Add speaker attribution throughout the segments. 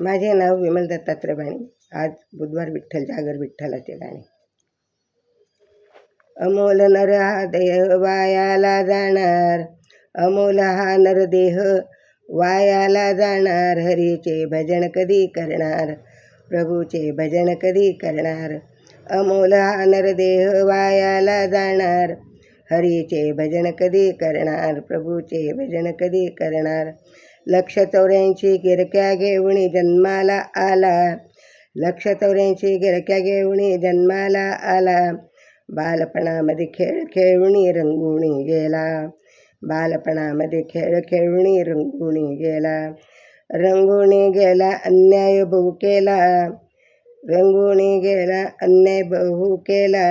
Speaker 1: माझे नाव विमल दत्तात्रय बाणी. आज बुधवार विठ्ठल जागर विठ्ठलाचे गाणे. अमोल नर हा देह वायाला जाणार, अमोल हा नरदेह वायाला जाणार. हरीचे भजन कधी करणार, प्रभूचे भजन कधी करणार. अमोल हा नरदेह वायाला जाणार, हरीचे भजन कधी करणार, प्रभूचे भजन कधी करणार. 184 गिरक्या घेऊन जन्माला आला, 184 गिरक्या घेऊन जन्माला आला. बालपणामध्ये खेळ खेळून रंगून गेला, बालपणामध्ये खेळ खेळून रंगून गेला. रंगून गेला अन्याय बहु केला, रंगून गेला अन्याय बहु केला.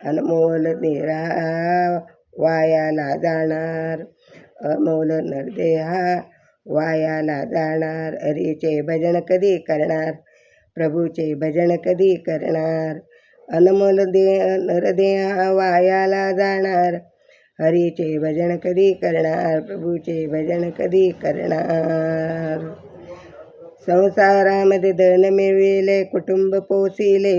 Speaker 1: अनमोल देहा वायाला जाणार, अमोल नरदेहा वायाला जाणार. हरीचे भजन कधी करणार, प्रभूचे भजन कधी करणार. अनमोल नरदेहा वायाला जाणार, हरीचे भजन कधी करणार, प्रभूचे भजन कधी करणार. संसारामध्ये धन मिळविले कुटुंब पोसिले,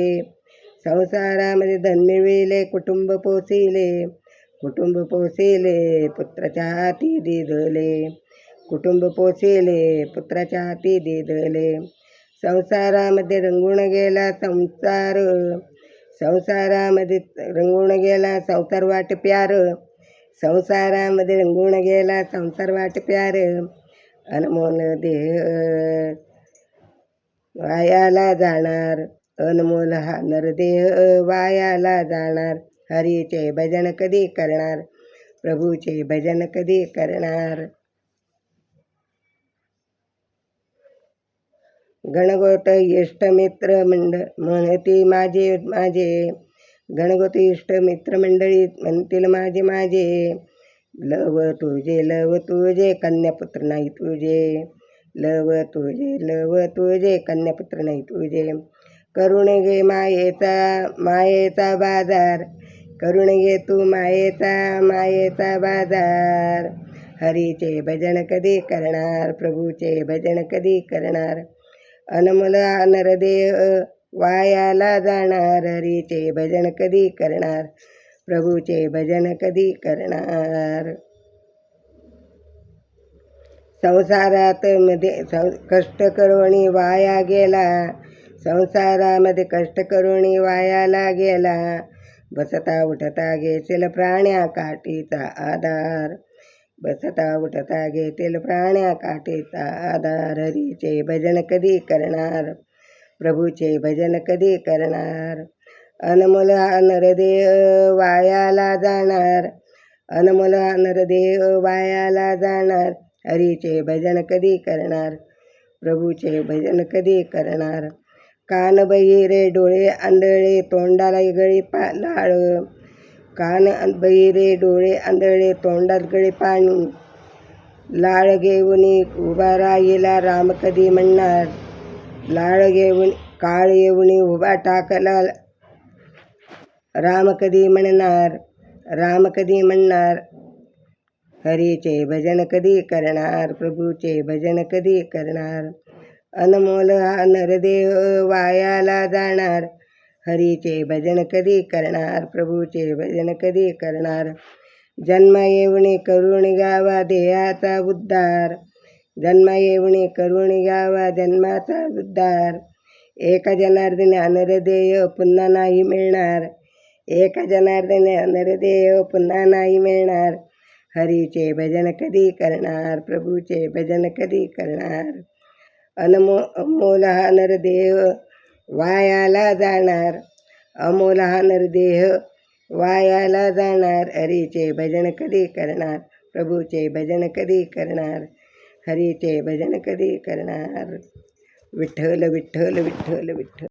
Speaker 1: संसारामध्ये धन मिळविले कुटुंब पोसिले. कुटुंब पोसिले पुत्राच्या हाती दिले, कुटुंब पोसिले पुत्राच्या हाती दिले. संसारामध्ये रंगून गेला संसार, संसारामध्ये रंगून गेला संसार वाट प्यार, संसारामध्ये रंगून गेला संसार वाट प्यार. अनमोल देह वायाला जाणार, अनमोल हा नरदेह वायाला जाणार. हरीचे भजन कधी करणार, प्रभूचे भजन कधी करणार. गणगोत इष्टमित्र म्हणती माझे माझे, गणगोत इष्टमित्र मंडळी म्हणतील माझे माझे. लव तुझे कन्यापुत्र नाही तुझे, लव तुझे कन्यापुत्र नाही तुझे. करून घे मायेचा बाजार, करून घे तू मायेचा बाजार. हरीचे भजन कधी करणार, प्रभूचे भजन कधी करणार. अनमोल नरदेह वायाला जाणार, हरीचे भजन कधी करणार, प्रभूचे भजन कधी करणार. संसारात मध्ये कष्ट करुणी वाया गेला, संसारामध्ये कष्ट करुणी वायाला गेला. बसता उठता घेतील प्राण्या काठीचा आधार, बसता उठता घेतील प्राण्या काठीचा आधार. हरीचे भजन कधी करणार, प्रभूचे भजन कधी करणार. अनमोल नरदेह वायाला जाणार, अनमोल नरदेह वायाला जाणार. हरीचे भजन कधी करणार, प्रभूचे भजन कधी करणार. कान बहिरे डोळे आंधळे तोंडाला गळी लाळ, कान बहिरे डोळे आंधळे तोंडात गळी पाणी. लाळ घेऊन उभा राहिला राम कधी म्हणणार, लाळ घेऊन काळ येऊन उभा टाकला राम कधी म्हणणार, राम कधी म्हणणार. हरीचे भजन कधी करणार, प्रभूचे भजन कधी करणार. अनमोल हा नरदेह वायाला जाणार, हरीचे भजन कधी करणार, प्रभूचे भजन कधी करणार. जन्म येऊन करुण गावा देहाचा उद्धार, जन्म येऊन करुण गावा जन्माचा उद्धार. एका जनार्दने नरदेह पुन्हा नाही मिळणार, एका जनार्दने नरदेह पुन्हा नाही मिळणार. हरीचे भजन कधी करणार, प्रभूचे भजन कधी करणार. अमोल हा नरदेह वायाला जाणार, अमोल हा नरदेह वायाला जाणार. हरीचे भजन कधी करणार, प्रभूचे भजन कधी करणार. हरीचे भजन कधी करणार. विठ्ठल विठ्ठल विठ्ठल विठ्ठल.